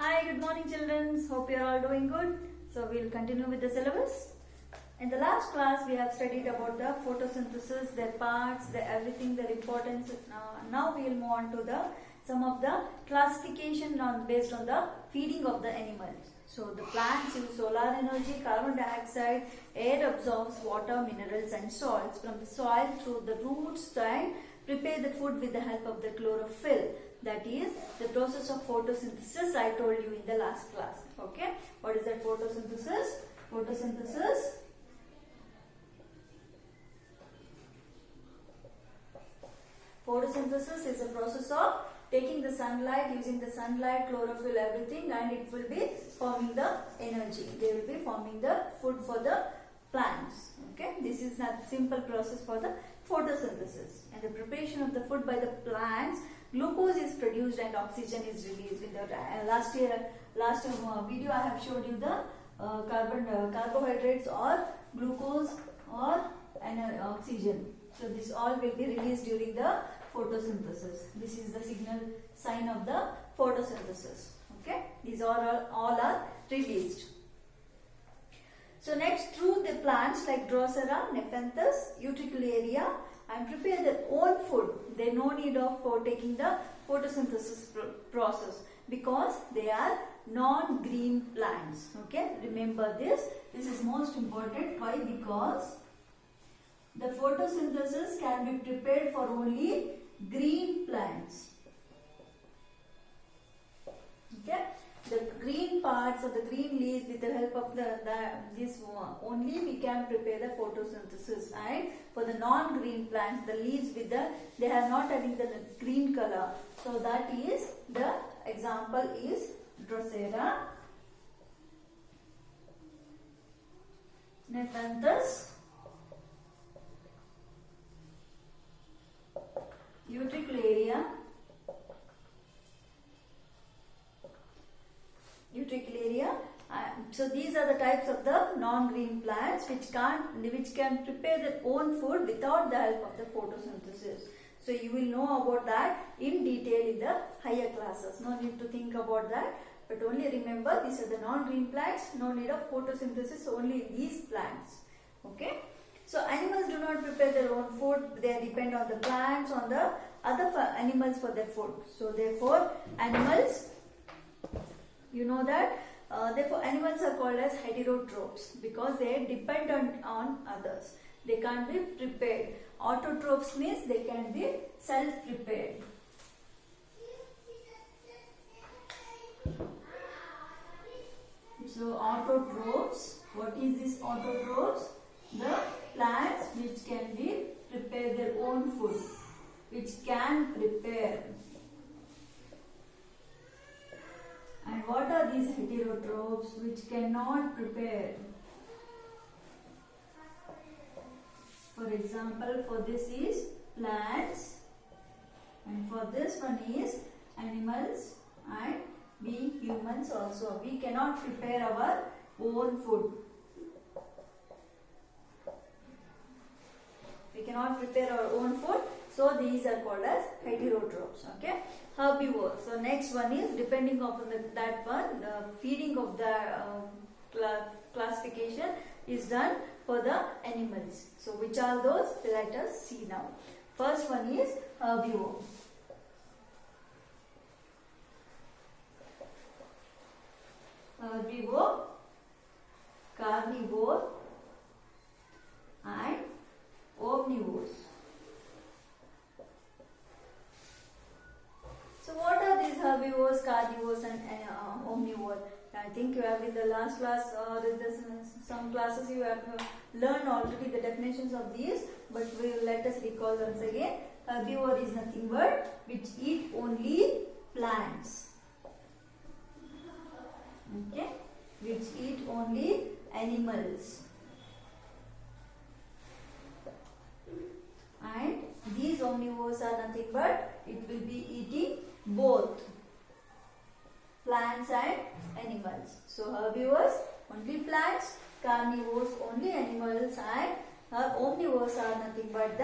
Hi, good morning children. Hope you are all doing good. So we'll continue with the syllabus. In the last class we have studied about the photosynthesis, their parts, everything, their importance. Now we will move on to some of the classification based on the feeding of the animals. So the plants use solar energy, carbon dioxide, air absorbs water, minerals and salts from the soil through the roots and prepare the food with the help of the chlorophyll. That is the process of photosynthesis I told you in the last class. Okay. What is that photosynthesis? Photosynthesis is a process of taking the sunlight, using the sunlight, chlorophyll, everything, and it will be forming the energy. They will be forming the food for the plants. Okay. This is a simple process for the photosynthesis. And the preparation of the food by the plants, glucose is produced and oxygen is released. In the last video I have showed you the carbohydrates or glucose or oxygen. So this all will be released during the photosynthesis. This is the sign of the photosynthesis. Okay, these are all are released. So next, through the plants like Drosera, Nepenthes, Utricularia, and prepare their own food. They no need of for taking the photosynthesis process because they are non-green plants. Okay, remember this. This is most important. Why? Because the photosynthesis can be prepared for only green plants. Okay, the green parts or the green leaves, with the help of this only we can prepare the photosynthesis. And for the non-green plants, the leaves they are not having the green color. So that is the example is Drosera, Nepenthes, Utricularia, so these are the types of the non-green plants which can prepare their own food without the help of the photosynthesis. So you will know about that in detail in the higher classes. No need to think about that, but only remember these are the non-green plants. No need of photosynthesis only in these plants. Okay. So animals do not prepare their own food. They depend on the plants, on the other animals for their food. So therefore animals, you know that, therefore animals are called as heterotrophs because they depend on others. They can't be prepared. Autotrophs means they can be self-prepared. So autotrophs, what is this autotrophs? The plants which can be prepare their own food, which can prepare. And what are these heterotrophs which cannot prepare? For example, for this is plants, and for this one is animals, and we humans also. We cannot prepare our own food. We cannot prepare our own food. So these are called as heterotrophs. Okay, herbivores. So next one is depending upon that one, the feeding of the classification is done for the animals. So which are those? Let us see now. First one is herbivore. Herbivore, carnivore, and omnivores. So what are these herbivores, carnivores and omnivores? I think you have in the last class or some classes you have learned already the definitions of these, but let us recall once again. Herbivore is nothing but which eat only plants. Okay, which eat only animals. And these omnivores are nothing but it will be eating both plants and animals. So herbivores only plants, carnivores only animals, and omnivores are nothing but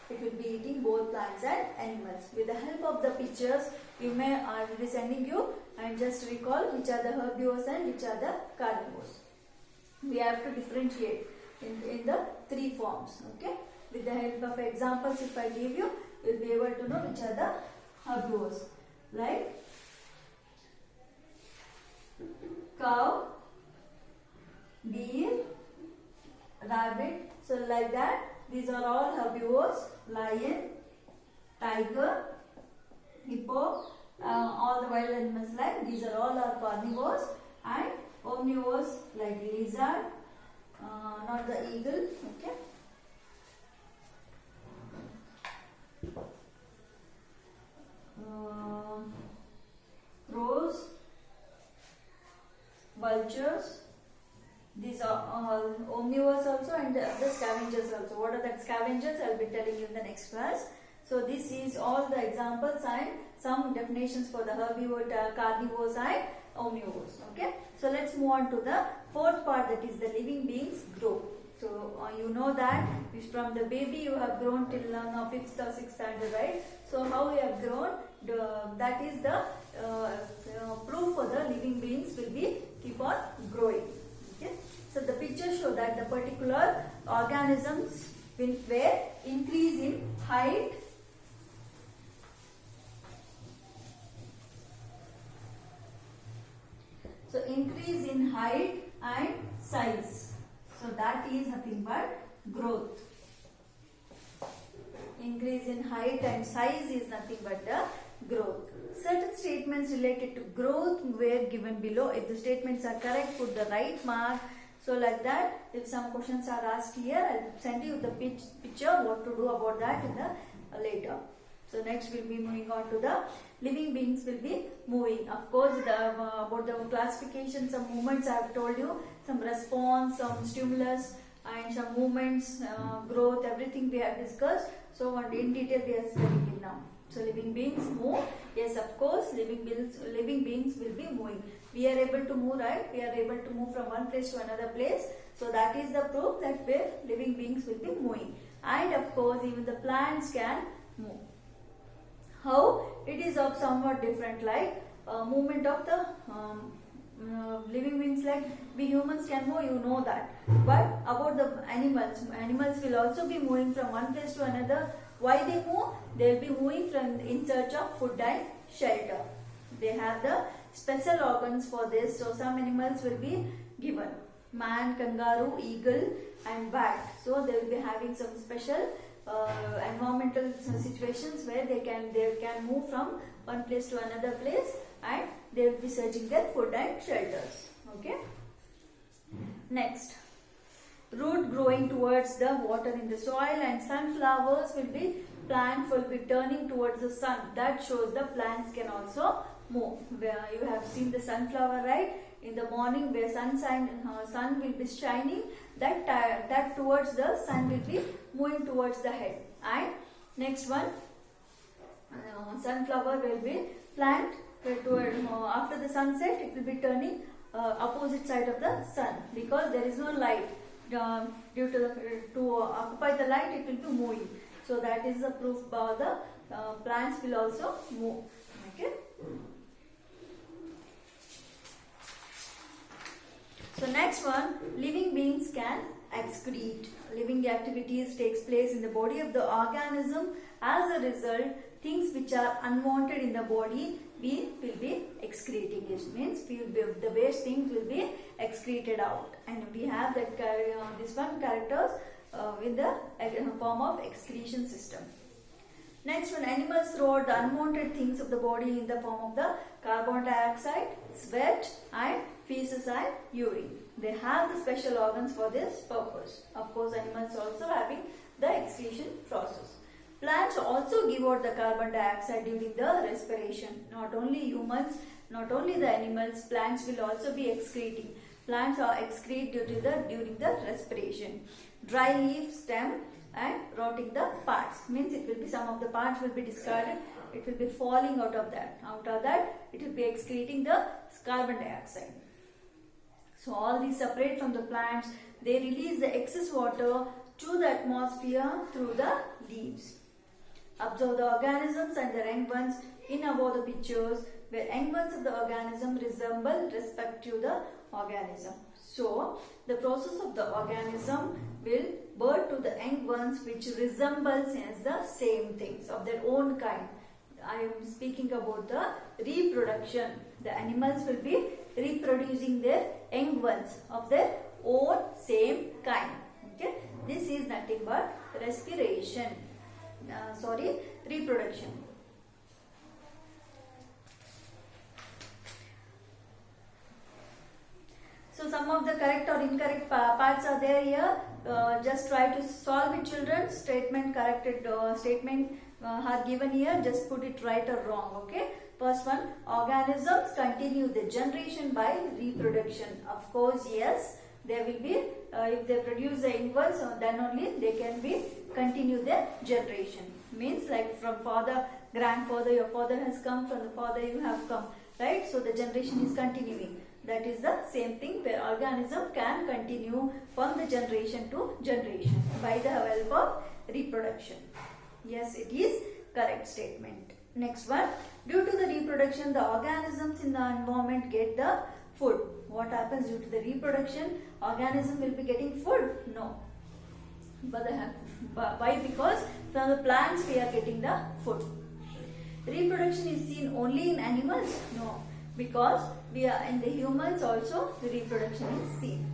it will be eating both plants and animals. With the help of the pictures, I will be sending you and just recall which are the herbivores and which are the carnivores. We have to differentiate in the three forms. Okay, with the help of examples, if I give you, you will be able to know which are the herbivores, like cow, deer, rabbit. So like that, these are all herbivores. Lion, tiger, hippo, all the wild animals, like these are all our carnivores, and omnivores like lizard, not the eagle. Okay, crows, vultures. These are all omnivores also, and the scavengers also. What are the scavengers? I will be telling you in the next class. So this is all the examples and some definitions for the herbivore, carnivores and omnivores. Okay. So let's move on to the fourth part, that is the living beings grow. So you know that from the baby you have grown till now 5th or 6th standard, right? So how you have grown, that is the proof for the living beings will be keep on growing. Okay. So the pictures show that the particular organisms will increase in height, so increase in height and size. So that is nothing but growth. Increase in height and size is nothing but the growth. Certain statements related to growth were given below. If the statements are correct, put the right mark. So like that, if some questions are asked here, I will send you the picture what to do about that in the later. So next we'll be moving on to the living beings will be moving. Of course, about the classification, some movements I have told you, some response, some stimulus, and some movements, growth, everything we have discussed. So in detail we are studying it now. So living beings move. Yes, of course, living beings will be moving. We are able to move, right? We are able to move from one place to another place. So that is the proof that living beings will be moving. And of course, even the plants can move. How? It is of somewhat different, like movement of the living beings, like we humans can move, you know that. But about the animals will also be moving from one place to another. Why they move? They will be moving in search of food and shelter. They have the special organs for this. So some animals will be given. Man, kangaroo, eagle and bat. So they will be having some special environmental situations where they can move from one place to another place, and they will be searching their food and shelters. Okay. Next, root growing towards the water in the soil, and sunflowers plant will be turning towards the sun. That shows the plants can also move. Where you have seen the sunflower, right? In the morning where sun will be shining, that towards the sun will be moving towards the head. And next one, sunflower will be plant toward after the sunset, it will be turning opposite side of the sun, because there is no light. Due to occupy the light, it will be moving. So that is the proof the plants will also move. Okay. So next one, living beings can excrete. Living activities takes place in the body of the organism. As a result, things which are unwanted in the body we will be excreting. It means the waste things will be excreted out, and we have that this one characters in the form of excretion system. Next one, animals throw out the unwanted things of the body in the form of the carbon dioxide, sweat and feces and urine. They have the special organs for this purpose. Of course, animals also having the excretion process. Plants also give out the carbon dioxide during the respiration. Not only humans, not only the animals, plants will also be excreting. Plants are excrete during the respiration. Dry leaf, stem and rotting the parts. Means it will be, some of the parts will be discarded. It will be falling out of that. Out of that, it will be excreting the carbon dioxide. So all these separate from the plants. They release the excess water to the atmosphere through the leaves. Observe the organisms and the young ones in above the pictures. where young ones of the organism resemble respect to the organism. So the process of the organism will birth to the young ones which resembles as the same things of their own kind. I am speaking about the reproduction. The animals will be reproducing their young ones of their own same kind. Okay, this is nothing but respiration. Reproduction. So some of the correct or incorrect parts are there here. Just try to solve it, children. Statement corrected. Statement are given here. Just put it right or wrong. Okay. First one, organisms continue the generation by reproduction. Of course, yes. There will be, if they produce the young ones, then only they can be continue their generation. Means like from father, grandfather, your father has come, from the father you have come, right? So the generation is continuing. That is the same thing where organism can continue from the generation to generation by the help of reproduction. Yes, it is correct statement. Next one, due to the reproduction, the organisms in the environment get the food. What happens due to the reproduction? Organism will be getting food? No. But why? Because from the plants we are getting the food. Reproduction is seen only in animals? No. Because we are in the humans also the reproduction is seen.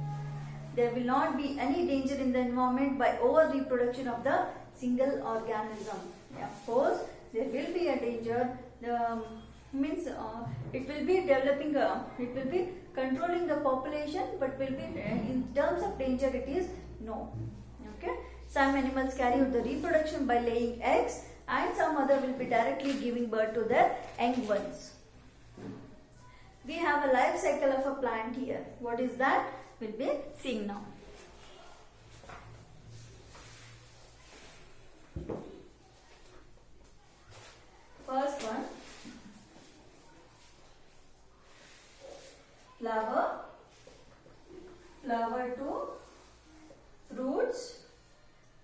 There will not be any danger in the environment by over reproduction of the single organism. Of course, there will be a danger. It will be developing, it will be controlling the population, but will be in terms of danger it is no. Okay. Some animals carry out the reproduction by laying eggs, and some other will be directly giving birth to their young ones. We have a life cycle of a plant here. What is that? We'll be seeing now. First one, flower to fruits,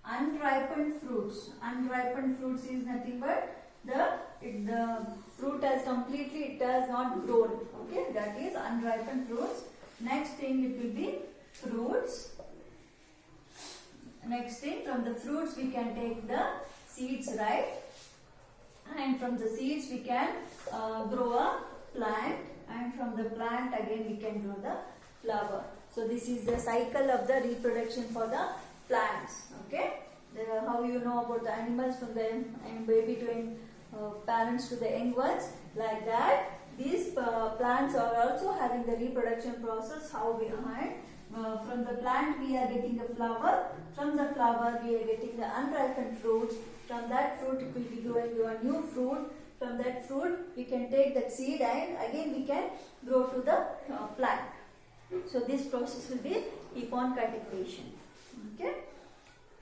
unripened fruits. Unripened fruits is nothing but the fruit has completely, it has not grown. Okay, that is unripened fruits. Next thing it will be fruits. Next thing, from the fruits we can take the seeds, right? And from the seeds we can grow a plant, and from the plant again we can grow the flower. So this is the cycle of the reproduction for the plants. Okay, how you know about the animals from the baby to parents to the young ones, like that. These plants are also having the reproduction process. How we from the plant we are getting the flower. From the flower we are getting the unripened fruit. From that fruit it will be growing to a new fruit. From that fruit we can take that seed and again we can grow to the plant. So this process will be keep on continuation. Okay.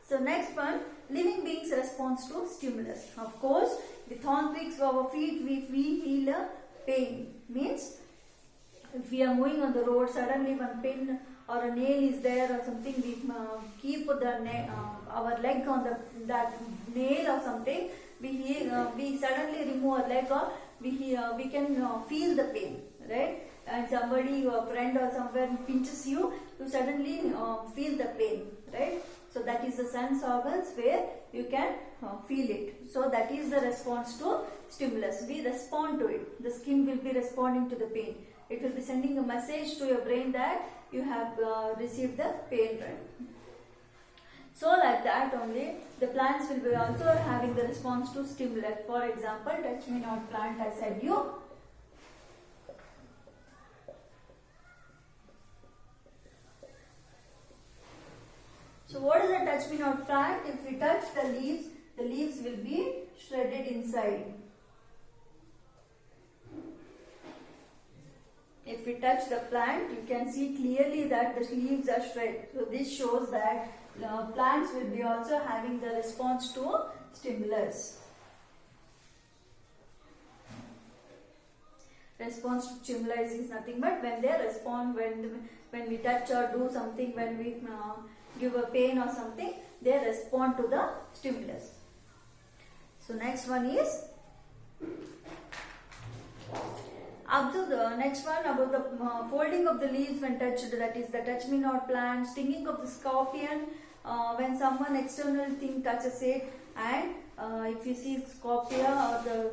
So next one, living beings response to stimulus. Of course, with thorn pricks of our feet we feel a pain. Means if we are moving on the road, suddenly one pin or a nail is there or something, we keep our leg on that nail or something, we suddenly remove our leg, or we can feel the pain, right? And somebody, your friend or somewhere pinches you, you suddenly feel the pain, right? So that is the sense organs where you can feel it. So that is the response to stimulus. We respond to it. The skin will be responding to the pain. It will be sending a message to your brain that you have received the pain, right? So like that only, the plants will be also having the response to stimulus. For example, touch me not plant, I said you. So what is a touch me not plant? If we touch the leaves will be shredded inside. If we touch the plant, you can see clearly that the leaves are shredded. So this shows that plants will be also having the response to stimulus. Response to stimulus is nothing but when they respond, when we touch or do something, when we give a pain or something, they respond to the stimulus. So next one is Observe the next one about the folding of the leaves when touched, that is the touch me not plant, stinging of the scorpion when someone external thing touches it, and if you see scorpia or the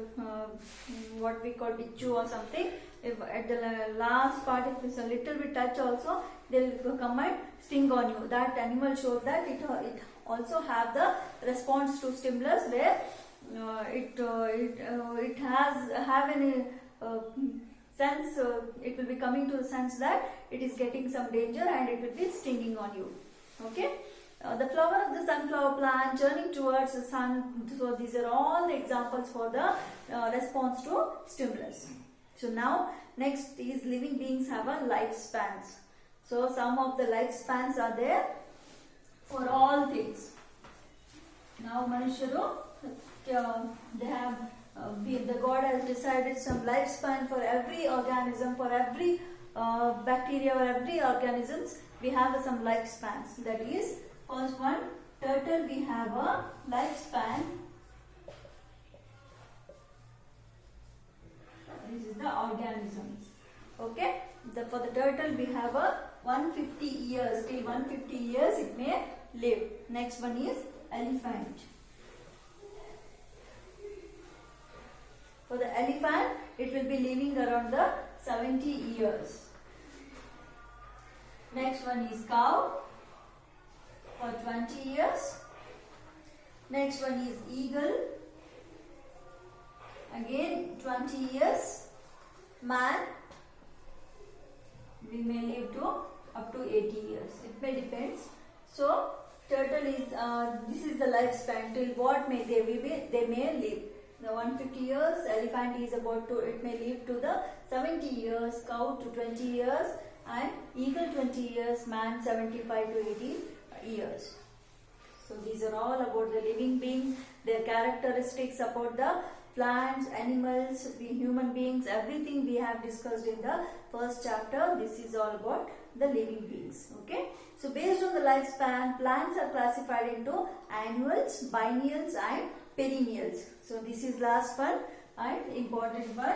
what we call bichu or something, if at the last part if it's a little bit touch also, they'll come and sting on you. That animal shows that it also have the response to stimulus where it has have any sense, it will be coming to the sense that it is getting some danger and it will be stinging on you. Okay. The flower of the sunflower plant turning towards the sun. So these are all the examples for the response to stimulus. So now next is living beings have a lifespans. So some of the lifespans are there for all things. Now Manusharu, they have the God has decided some lifespan for every organism, for every bacteria or every organisms. We have some lifespans. That is, first one, turtle, we have a lifespan. This is the organisms. Okay. For the turtle we have a 150 years. Till 150 years it may live. Next one is elephant. For the elephant, it will be living around the 70 years. Next one is cow for 20 years. Next one is eagle. Again 20 years. Man, we may live to up to 80 years. It may depends. So turtle is this is the lifespan till what may they may live. The 150 years, elephant is about to, it may live to the 70 years, cow to 20 years, and eagle 20 years, man 75 to 80 years. So these are all about the living beings, their characteristics about the plants, animals, the human beings, everything we have discussed in the first chapter. This is all about the living beings. Okay. So based on the lifespan, plants are classified into annuals, biennials and perennials. So this is last one and important one.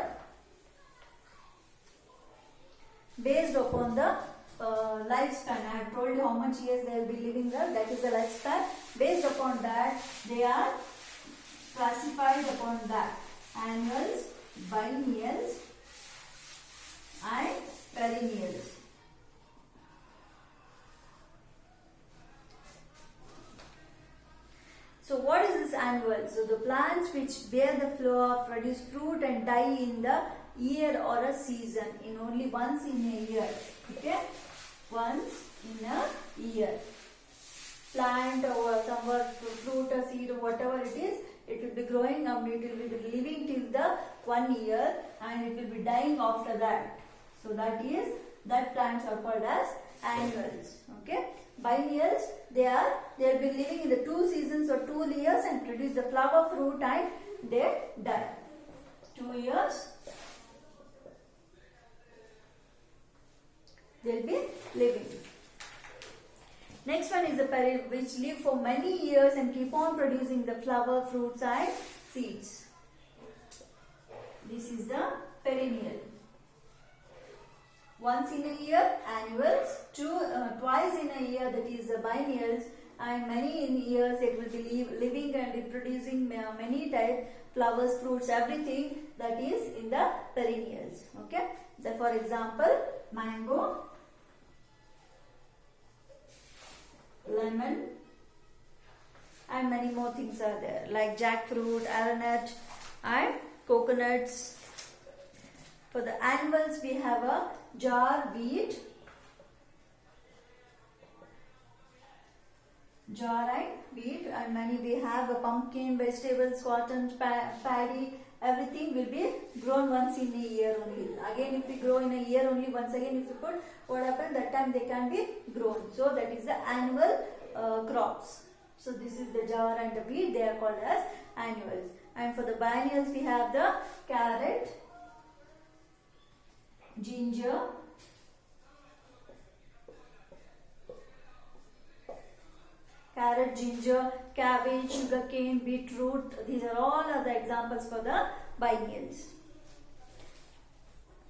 Based upon the lifespan, I have told you how much years they will be living there. That is the lifespan. Based upon that, they are classified upon that. Annuals, biennials and perennials. So what is this annual? So the plants which bear the flower, produce fruit and die in the year or a season, in only once in a year. Okay, once in a year. Plant or somewhat fruit or seed or whatever it is, it will be growing up, it will be living till the 1 year and it will be dying after that. So that plants are called as annuals. Okay. Biennials, they will be living in the 2 seasons or 2 years and produce the flower, fruit and they die. 2 years they will be living. Next one is the perennial, which live for many years and keep on producing the flower, fruits and seeds. This is the perennial. Once in a year, annuals, twice in a year, that is the biennials, and many in years it will be living and reproducing many types, flowers, fruits, everything that is in the perennials. Okay. So for example, mango, lemon and many more things are there like jackfruit, aranut and coconuts. For the annuals we have a jar, wheat, and many we have a pumpkin, vegetables, cotton, paddy, everything will be grown once in a year only. Again if we grow in a year only, once again if you put, what happens, that time they can be grown. So that is the annual crops. So this is the jar and the wheat, they are called as annuals. And for the biennials we have the carrot, ginger, cabbage, sugarcane, beetroot. These are all the examples for the biennials.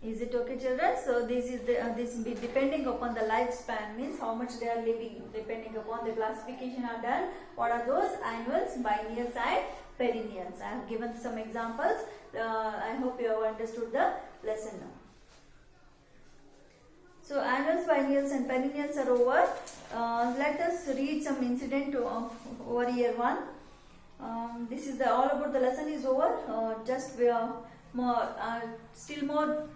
Is it okay, children? So this is this be depending upon the lifespan, means how much they are living. Depending upon the classification are done. What are those? Annuals, biennials, and perennials. I have given some examples. I hope you have understood the lesson now. So annuals, biennials, and perennials are over. Let us read some incident over year 1. This is all about the lesson is over. Just we are more still more.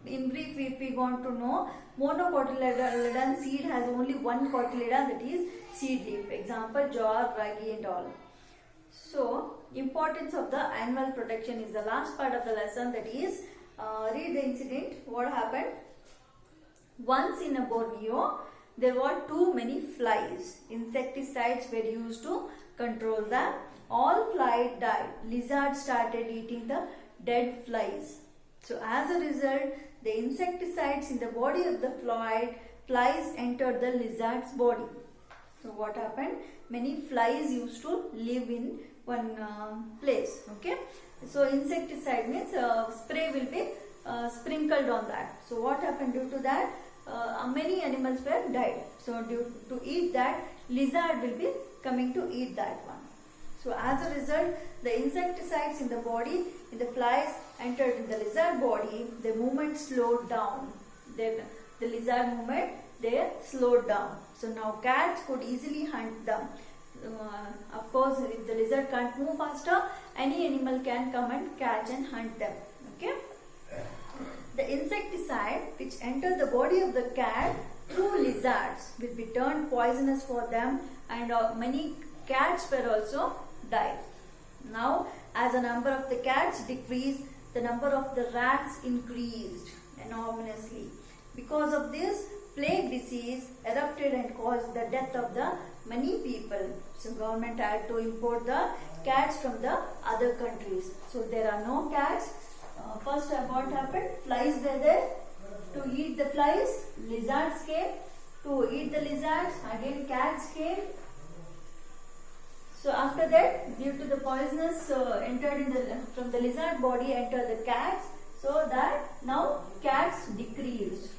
In brief, if we want to know, monocotyledon seed has only one cotyledon, that is seed leaf. Example, jar, ragi and all. So, importance of the annual protection is the last part of the lesson, that is, read the incident. What happened? Once in a Borneo, there were too many flies. Insecticides were used to control them. All flies died. Lizards started eating the dead flies. So as a result, the insecticides in the body of the flies entered the lizard's body. So what happened? Many flies used to live in one place. Okay. So insecticide means spray will be sprinkled on that. So what happened due to that? Many animals were died. So due to eat that, lizard will be coming to eat that one. So as a result, the insecticides in the body, in the flies entered in the lizard body, the movement slowed down. Then the lizard movement, they slowed down. So now cats could easily hunt them. Of course, if the lizard can't move faster, any animal can come and catch and hunt them. Okay. The insecticide which entered the body of the cat through lizards will be turned poisonous for them, and many cats were also died. Now, as the number of the cats decreased, the number of the rats increased enormously. Because of this, plague disease erupted and caused the death of the many people. So, government had to import the cats from the other countries. So, there are no cats. First, what happened? Flies were there to eat the flies. Lizards came to eat the lizards. Again, cats came. So after that, due to the poisonous entered from the lizard body entered the cats, so that now cats decreased.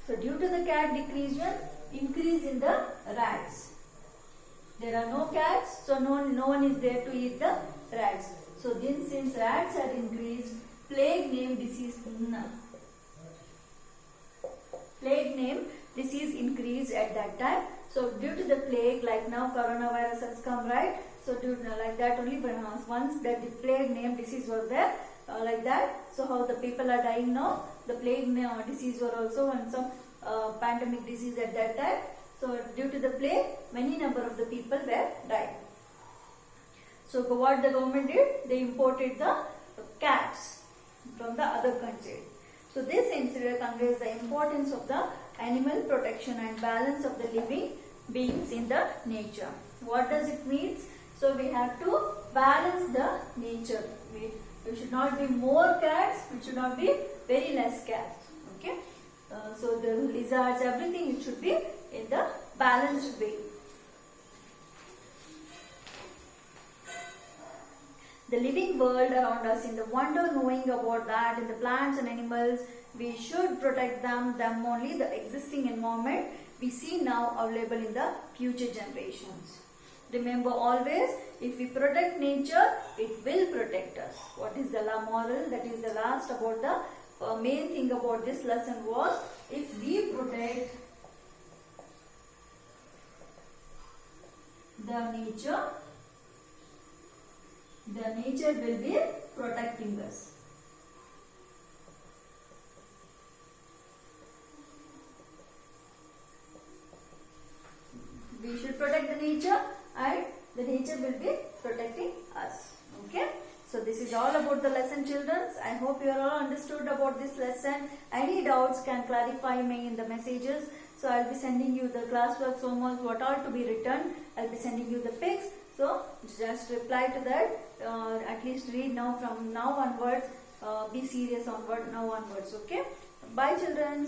So due to the cat decreasing, increase in the rats. There are no cats, so no one is there to eat the rats. So then, since rats had increased, plague name disease increased at that time. So due to the plague, like now coronavirus has come, right? So due to like that only, once that the plague name disease was there, like that. So how the people are dying now? The plague disease were also and some pandemic disease at that time. So due to the plague, many number of the people were died. So what the government did? They imported the cats from the other country. So this incident conveys the importance of the animal protection and balance of the living beings in the nature. What does it mean? So we have to balance the nature. We should not be more cats, we should not be very less cats. Okay. So the lizards, everything, it should be in the balanced way. The living world around us, in the wonder knowing about that, in the plants and animals, we should protect them only, the existing environment we see now available in the future generations. Remember always, if we protect nature, it will protect us. What is the moral? That is the last about the main thing about this lesson was, if we protect the nature will be protecting us. We should protect the nature and the nature will be protecting us. Okay. So this is all about the lesson, children. I hope you are all understood about this lesson. Any doubts can clarify me in the messages. So I will be sending you the classwork, homework, what all to be written. I will be sending you the pics. So just reply to that. At least read now from now onwards. Be serious onward now onwards. Okay. Bye, children.